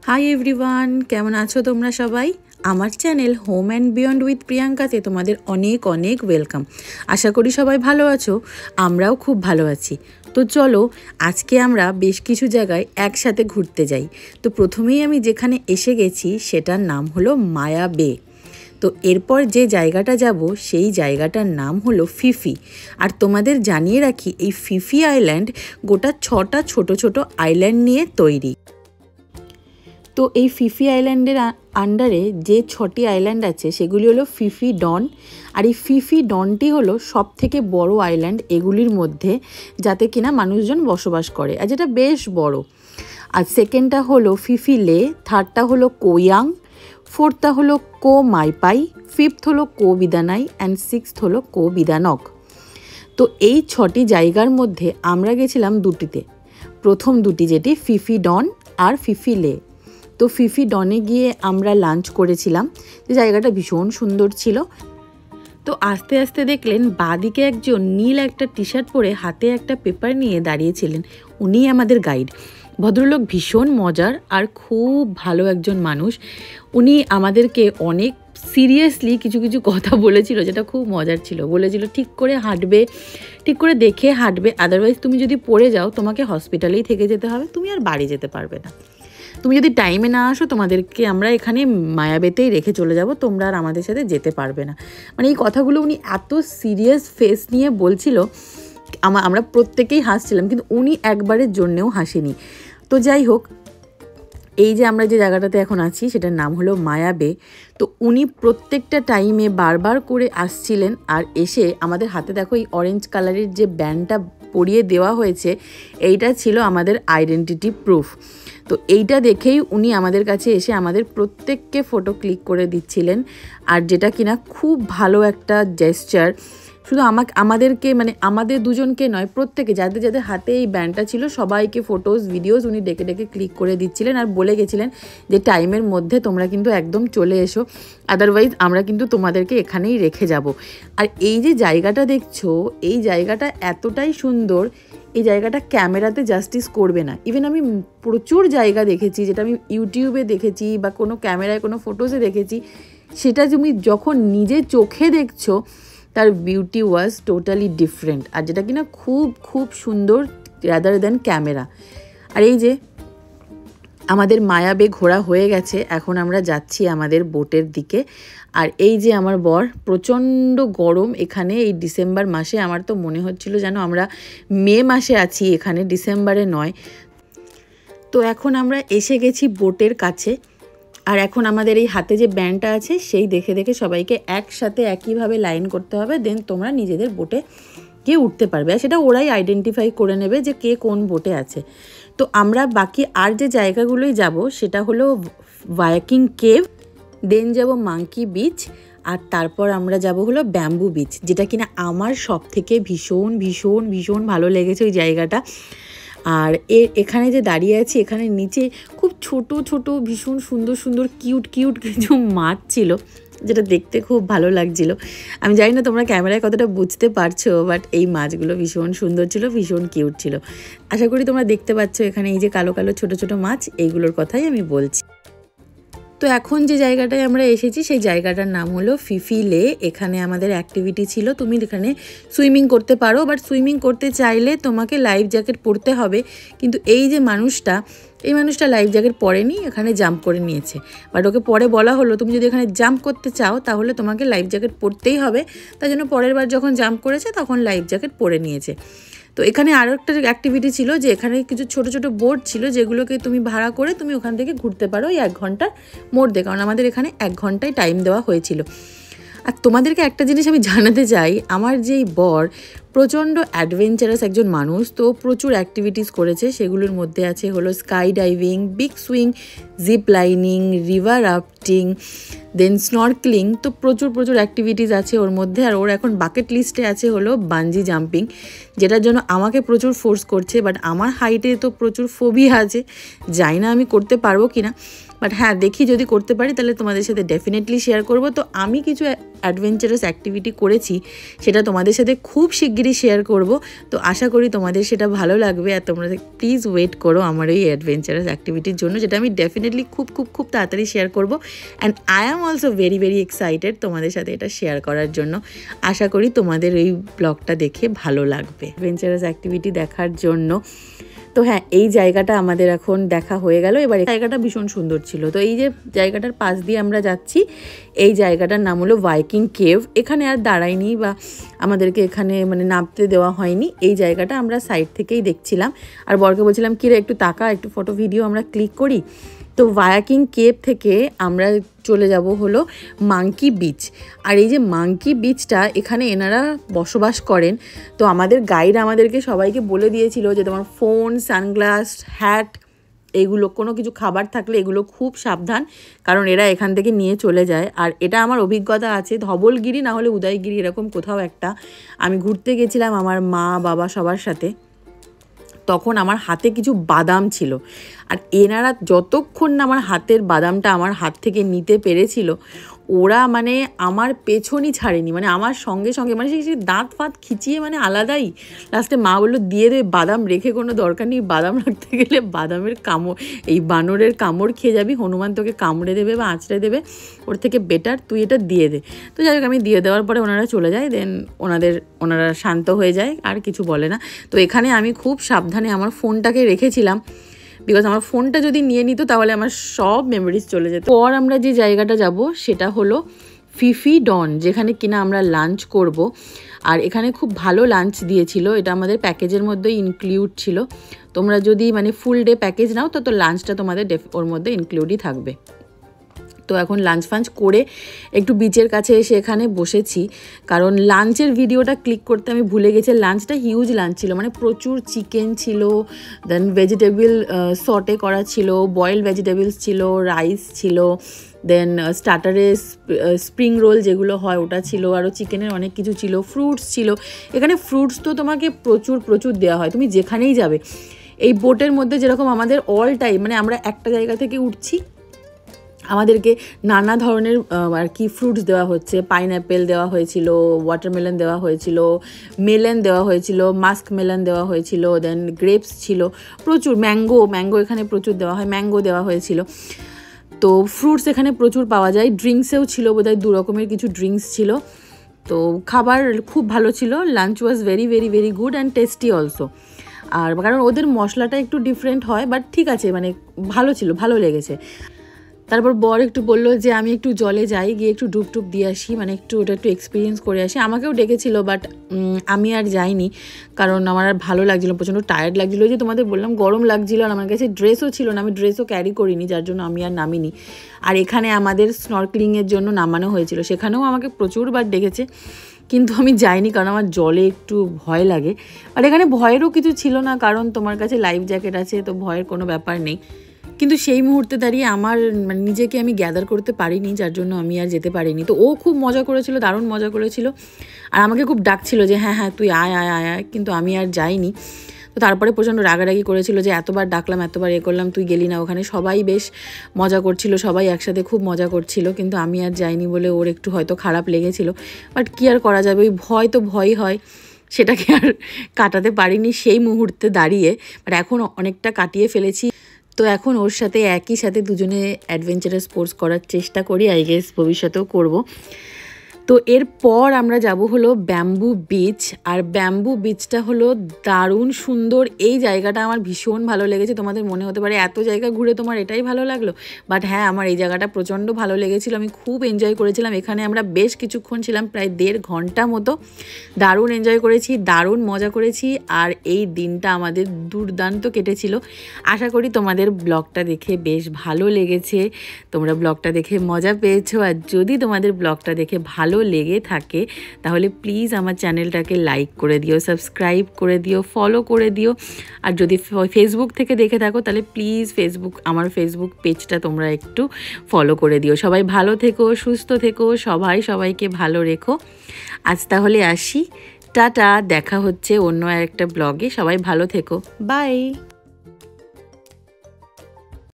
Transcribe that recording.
Hi everyone, কেমন আছো তোমরা সবাই? আমার channel home and beyond with প্রিয়াঙ্কাতে তোমাদের অনেক অনেক ওয়েলকাম। আশা করি সবাই ভালো আছো, আমরাও খুব ভালো আছি। তো চলো আজকে আমরা বেশ কিছু জায়গায় একসাথে ঘুরতে যাই। তো প্রথমেই আমি যেখানে এসে গেছি সেটার নাম হলো মায়া বে। তো এরপর যে জায়গাটা যাব সেই জায়গাটার নাম হলো ফিফি। আর তোমাদের জানিয়ে রাখি, এই ফিফি আইল্যান্ড গোটা 6টা ছোট ছোট আইল্যান্ড নিয়ে তৈরি। তো এই ফিফি আইল্যান্ডের আন্ডারে যে 6টি আইল্যান্ড আছে সেগুলি হলো ফিফি ডন। আর এই ফিফি ডনটি হলো সব থেকে বড় আইল্যান্ড এগুলির মধ্যে, যাতে কিনা মানুষজন বসবাস করে, আর যেটা বেশ বড়। আর সেকেন্ডটা হলো ফিফি লে, থার্ডটা হলো কোয়াং, ফোর্থটা হলো কো মাইপাই, ফিফথ হলো কো বিদানাই অ্যান্ড সিক্সথ হলো কো বিদানক। তো এই 6টি জায়গার মধ্যে আমরা গেছিলাম দুটিতে। প্রথম দুটি যেটি ফিফি ডন আর ফিফি লে। তো ফিফি ডনে গিয়ে আমরা লাঞ্চ করেছিলাম, যে জায়গাটা ভীষণ সুন্দর ছিল। তো আস্তে আস্তে দেখলেন বাঁদিকে একজন নীল একটা টি শার্ট পরে হাতে একটা পেপার নিয়ে দাঁড়িয়েছিলেন, উনিই আমাদের গাইড। ভদ্রলোক ভীষণ মজার আর খুব ভালো একজন মানুষ। উনি আমাদেরকে অনেক সিরিয়াসলি কিছু কিছু কথা বলেছিল, যেটা খুব মজার ছিল। বলেছিল ঠিক করে হাঁটবে, ঠিক করে দেখে হাঁটবে, আদারওয়াইজ তুমি যদি পড়ে যাও তোমাকে হসপিটালেই থেকে যেতে হবে, তুমি আর বাড়ি যেতে পারবে না। তুমি যদি টাইমে না আসো তোমাদেরকে আমরা এখানে মায়াবেতেই রেখে চলে যাব, তোমরা আর আমাদের সাথে যেতে পারবে না। মানে এই কথাগুলো উনি এত সিরিয়াস ফেস নিয়ে বলছিল, আমরা প্রত্যেকেই হাসছিলাম, কিন্তু উনি একবারের জন্যেও হাসেনি। তো যাই হোক, এই যে আমরা যে জায়গাটাতে এখন আছি সেটার নাম হলো মায়া বে। তো উনি প্রত্যেকটা টাইমে বারবার করে আসছিলেন, আর এসে আমাদের হাতে দেখো এই অরেঞ্জ কালারের যে ব্যান্ডটা পরিয়ে দেওয়া হয়েছে, এইটা ছিল আমাদের আইডেন্টিটি প্রুফ। তো এইটা দেখেই উনি আমাদের কাছে এসে আমাদের প্রত্যেককে ফটো ক্লিক করে দিচ্ছিলেন, আর যেটা কিনা খুব ভালো একটা জেস্চার। শুধু আমাদেরকে মানে আমাদের দুজনকে নয়, প্রত্যেকে যাদের যাদের হাতে এই ব্যান্ডটা ছিল সবাইকে ফটোজ ভিডিওস উনি ডেকে ডেকে ক্লিক করে দিচ্ছিলেন, আর বলে গেছিলেন যে টাইমের মধ্যে তোমরা কিন্তু একদম চলে এসো, আদারওয়াইজ আমরা কিন্তু তোমাদেরকে এখানেই রেখে যাব। আর এই যে জায়গাটা দেখছো, এই জায়গাটা এতটাই সুন্দর, এই জায়গাটা ক্যামেরাতে জাস্টিস করবে না। ইভেন আমি প্রচুর জায়গা দেখেছি যেটা আমি ইউটিউবে দেখেছি বা কোনো ক্যামেরায় কোনো ফটোসে দেখেছি, সেটা তুমি যখন নিজে চোখে দেখছো তার বিউটি ওয়াজ টোটালি ডিফারেন্ট, আর যেটা কিনা খুব খুব সুন্দর রাদার দ্যান ক্যামেরা। আর এই যে আমাদের মায়াবে ঘোরা হয়ে গেছে, এখন আমরা যাচ্ছি আমাদের বোটের দিকে। আর এই যে আমার বর, প্রচণ্ড গরম এখানে এই ডিসেম্বর মাসে, আমার তো মনে হচ্ছিল যেন আমরা মে মাসে আছি এখানে, ডিসেম্বরে নয়। তো এখন আমরা এসে গেছি বোটের কাছে, আর এখন আমাদের এই হাতে যে ব্যান্ডটা আছে সেই দেখে দেখে সবাইকে একসাথে একইভাবে লাইন করতে হবে, দেন তোমরা নিজেদের বোটে গিয়ে উঠতে পারবে, আর সেটা ওরাই আইডেন্টিফাই করে নেবে যে কে কোন বোটে আছে। তো আমরা বাকি আর যে জায়গাগুলোই যাব সেটা হলো ভাইকিং কেভ, দেন যাব মাঙ্কি বিচ, আর তারপর আমরা যাব হলো ব্যাম্বু বিচ, যেটা কিনা আমার সব থেকে ভীষণ ভীষণ ভীষণ ভালো লেগেছে ওই জায়গাটা। আর এখানে যে দাঁড়িয়ে আছি, এখানে নিচে খুব ছোট ছোট ভীষণ সুন্দর সুন্দর কিউট কিউট কিছু মাছ ছিল, যেটা দেখতে খুব ভালো লাগছিল। আমি জানি না তোমরা ক্যামেরায় কতটা বুঝতে পারছো, বাট এই মাছগুলো ভীষণ সুন্দর ছিল, ভীষণ কিউট ছিল। আশা করি তোমরা দেখতে পাচ্ছ এখানে এই যে কালো কালো ছোট ছোট মাছ, এইগুলোর কথাই আমি বলছি। তো এখন যে জায়গাটায় আমরা এসেছি সেই জায়গাটার নাম হলো ফিফি লে। এখানে আমাদের অ্যাক্টিভিটি ছিল, তুমি এখানে সুইমিং করতে পারো, বাট সুইমিং করতে চাইলে তোমাকে লাইফ জ্যাকেট পরতে হবে। কিন্তু এই যে এই মানুষটা লাইফ জ্যাকেট পরেনি, এখানে জাম্প করে নিয়েছে। বাট ওকে পরে বলা হলো তুমি যদি এখানে জাম্প করতে চাও তাহলে তোমাকে লাইফ জ্যাকেট পরতেই হবে, তাই জন্য পরের বার যখন জাম্প করেছে তখন লাইফ জ্যাকেট পরে নিয়েছে। তো এখানে আরও একটা অ্যাক্টিভিটি ছিল, যে এখানে কিছু ছোট ছোট বোট ছিল যেগুলোকে তুমি ভাড়া করে তুমি ওখান থেকে ঘুরতে পারো এই 1 ঘন্টার মধ্যে, কারণ আমাদের এখানে 1 ঘন্টায় টাইম দেওয়া হয়েছিল। আর তোমাদেরকে একটা জিনিস আমি জানাতে চাই, আমার যেই বর প্রচণ্ড অ্যাডভেঞ্চারাস একজন মানুষ, তো প্রচুর অ্যাক্টিভিটিস করেছে। সেগুলোর মধ্যে আছে হলো sky diving, big swing, zip lining, river rafting, then snorkelling. তো প্রচুর প্রচুর অ্যাক্টিভিটিস আছে ওর মধ্যে। আর ওর এখন বাকেট লিস্টে আছে হলো বাঞ্জি জাম্পিং, যেটার জন্য আমাকে প্রচুর ফোর্স করছে, বাট আমার হাইটে তো প্রচুর ফোবিয়া আছে, জানি না আমি করতে পারবো কি না। বাট হ্যাঁ দেখি যদি করতে পারি তাহলে তোমাদের সাথে ডেফিনেটলি শেয়ার করব। তো আমি কিছু অ্যাডভেঞ্চারাস অ্যাক্টিভিটি করেছি, সেটা তোমাদের সাথে খুব শিগগিরই শেয়ার করব। তো আশা করি তোমাদের সেটা ভালো লাগবে, আর তোমরা প্লিজ ওয়েট করো আমার এই অ্যাডভেঞ্চারাস অ্যাক্টিভিটির জন্য, যেটা আমি ডেফিনেটলি খুব খুব খুব তাড়াতাড়ি শেয়ার করব। And I am also very very excited তোমাদের সাথে এটা শেয়ার করার জন্য। আশা করি তোমাদের এই ব্লগটা দেখে ভালো লাগবে অ্যাডভেঞ্চারাস অ্যাক্টিভিটি দেখার জন্য। তো হ্যাঁ, এই জায়গাটা আমাদের এখন দেখা হয়ে গেল। এবার জায়গাটা ভীষণ সুন্দর ছিল। তো এই যে জায়গাটার পাশ দিয়ে আমরা যাচ্ছি, এই জায়গাটার নাম হলো ভাইকিং কেভ। এখানে আর দাঁড়াইনি বা আমাদেরকে এখানে মানে নামতে দেওয়া হয়নি, এই জায়গাটা আমরা সাইড থেকেই দেখছিলাম। আর বরকে বলছিলাম কিরে একটু তাকা, একটু ফটো ভিডিও আমরা ক্লিক করি। তো ভাইকিং কেভ থেকে আমরা চলে যাব হলো মাঙ্কি বিচ। আর এই যে মাঙ্কি বিচটা, এখানে এনারা বসবাস করেন। তো আমাদের গাইড আমাদেরকে সবাইকে বলে দিয়েছিল যে তোমার ফোন, সানগ্লাস, হ্যাট, এগুলো কোনো কিছু খাবার থাকলে এগুলো খুব সাবধান, কারণ এরা এখান থেকে নিয়ে চলে যায়। আর এটা আমার অভিজ্ঞতা আছে, ধবলগিরি না হলে উদয়গিরি এরকম কোথাও একটা আমি ঘুরতে গেছিলাম আমার মা বাবা সবার সাথে। তখন আমার হাতে কিছু বাদাম ছিল, আর এনারা যতক্ষণ না আমার হাতের বাদামটা আমার হাত থেকে নিতে পেরেছিল, ওরা মানে আমার পেছনই ছাড়েনি, মানে আমার সঙ্গে সঙ্গে মানে সেই দাঁত ফাঁত খিচিয়ে মানে আলাদাই। লাস্টে মা বললো দিয়ে দে, বাদাম রেখে কোনো দরকার নেই, বাদাম রাখতে গেলে বাদামের কামড়, এই বানরের কামড় খেয়ে যাবি, হনুমান তোকে কামড়ে দেবে বা আঁচড়ে দেবে, ওর থেকে বেটার তুই এটা দিয়ে দে। তো যাই হোক আমি দিয়ে দেওয়ার পরে ওনারা চলে যায়, দেন ওনারা শান্ত হয়ে যায়, আর কিছু বলে না। তো এখানে আমি খুব সাবধানে আমার ফোনটাকে রেখেছিলাম, বিকজ আমার ফোনটা যদি নিয়ে নিত তাহলে আমার সব মেমোরিজ চলে যেত। পর আমরা যে জায়গাটা যাব সেটা হলো ফিফি ডন, যেখানে কিনা আমরা লাঞ্চ করব। আর এখানে খুব ভালো লাঞ্চ দিয়েছিল, এটা আমাদের প্যাকেজের মধ্যেই ইনক্লুড ছিল। তোমরা যদি মানে ফুল ডে প্যাকেজ নাও তো লাঞ্চটা তোমাদের ওর মধ্যে ইনক্লুডই থাকবে। তো এখন লাঞ্চ ফাঞ্চ করে একটু বিচের কাছে এসে এখানে বসেছি, কারণ লাঞ্চের ভিডিওটা ক্লিক করতে আমি ভুলে গেছি। লাঞ্চটা হিউজ লাঞ্চ ছিল, মানে প্রচুর চিকেন ছিল, দেন ভেজিটেবল সটে করা ছিল, বয়েলড ভেজিটেবলস ছিল, রাইস ছিল, দেন স্টার্টারে স্প্রিং রোল যেগুলো হয় ওটা ছিল, আরও চিকেনের অনেক কিছু ছিল, ফ্রুটস ছিল। এখানে ফ্রুটস তো তোমাকে প্রচুর প্রচুর দেওয়া হয়, তুমি যেখানেই যাবে। এই বোটের মধ্যে যেরকম আমাদের অল টাইম মানে আমরা একটা জায়গা থেকে উঠছি, আমাদেরকে নানা ধরনের আর কি ফ্রুটস দেওয়া হচ্ছে। পাইনঅ্যাপেল দেওয়া হয়েছিল, ওয়াটারমেলন দেওয়া হয়েছিল, মেলন দেওয়া হয়েছিল, মাস্ক মেলন দেওয়া হয়েছিল, দেন গ্রেপস ছিল, প্রচুর ম্যাঙ্গো এখানে প্রচুর দেওয়া হয়, ম্যাঙ্গো দেওয়া হয়েছিল। তো ফ্রুটস এখানে প্রচুর পাওয়া যায়। ড্রিঙ্কসেও ছিল বোধহয় 2 রকমের কিছু ড্রিঙ্কস ছিল। তো খাবার খুব ভালো ছিল। Lunch was very very very good and tasty also. আর কারণ ওদের মশলাটা একটু ডিফারেন্ট হয়, বাট ঠিক আছে, মানে ভালো ছিল, ভালো লেগেছে। তারপর বর একটু বললো যে আমি একটু জলে যাই, গিয়ে একটু ডুব টুব দিয়ে আসি, মানে ওটা একটু এক্সপিরিয়েন্স করে আসি। আমাকেও ডেকেছিল, বাট আমি আর যাইনি, কারণ আমার আর ভালো লাগছিলো, প্রচণ্ড টায়ার্ড লাগছিলো। যে তোমাদের বললাম গরম লাগছিলো, আর আমার কাছে ড্রেসও ছিল না, আমি ড্রেসও ক্যারি করিনি, যার জন্য আমি আর নামিনি। আর এখানে আমাদের স্নরকেলিংয়ের জন্য নামানো হয়েছিল, সেখানেও আমাকে প্রচুরবার ডেকেছে, কিন্তু আমি যাইনি, কারণ আমার জলে একটু ভয় লাগে। আর এখানে ভয়েরও কিছু ছিল না, কারণ তোমার কাছে লাইফ জ্যাকেট আছে, তো ভয়ের কোনো ব্যাপার নেই। কিন্তু সেই মুহূর্তে দাঁড়িয়ে আমার মানে নিজেকে আমি গ্যাদার করতে পারিনি, যার জন্য আমি আর যেতে পারিনি। তো ও খুব মজা করেছিল, দারুণ মজা করেছিল, আর আমাকে খুব ডাকছিল যে হ্যাঁ হ্যাঁ তুই আয় আয় আয় আয়, কিন্তু আমি আর যাইনি। তো তারপরে প্রচণ্ড রাগারাগি করেছিল যে এতবার ডাকলাম, এতবার করলাম, তুই গেলি না। ওখানে সবাই বেশ মজা করছিল, সবাই একসাথে খুব মজা করছিল, কিন্তু আমি আর যাইনি বলে ওর একটু হয়তো খারাপ লেগেছিল। বাট কী আর করা যাবে, ওই ভয় তো ভয়ই হয়, সেটাকে আর কাটাতে পারিনি সেই মুহূর্তে দাঁড়িয়ে। বাট এখন অনেকটা কাটিয়ে ফেলেছি। তো এখন ওর সাথে একই সাথে দুজনে অ্যাডভেঞ্চারাস স্পোর্টস করার চেষ্টা করি, আই গেস ভবিষ্যতেও করব। তো এরপর আমরা যাব হলো ব্যাম্বু বিচ। আর ব্যাম্বু বিচটা হলো দারুণ সুন্দর। এই জায়গাটা আমার ভীষণ ভালো লেগেছে। তোমাদের মনে হতে পারে এত জায়গা ঘুরে তোমার এটাই ভালো লাগলো, বাট হ্যাঁ আমার এই জায়গাটা প্রচণ্ড ভালো লেগেছিল, আমি খুব এনজয় করেছিলাম। এখানে আমরা বেশ কিছুক্ষণ ছিলাম, প্রায় 1.5 ঘন্টা মতো। দারুণ এনজয় করেছি, দারুণ মজা করেছি, আর এই দিনটা আমাদের দুর্দান্ত কেটেছিল। আশা করি তোমাদের ব্লগটা দেখে বেশ ভালো লেগেছে, তোমরা ব্লগটা দেখে মজা পেয়েছো। আর যদি তোমাদের ব্লগটা দেখে ভালো লেগে থাকে তাহলে প্লিজ আমার চ্যানেলটাকে লাইক করে দিও, সাবস্ক্রাইব করে দিও, ফলো করে দিও। আর যদি ফেসবুক থেকে দেখে থাকো তাহলে প্লিজ আমার ফেসবুক পেজটা তোমরা একটু ফলো করে দিও। সবাই ভালো থেকো, সুস্থ থেকো, সবাইকে ভালো রেখো। আজ তাহলে আসি, টাটা, দেখা হচ্ছে অন্য একটা ব্লগে। সবাই ভালো থেকো, বাই।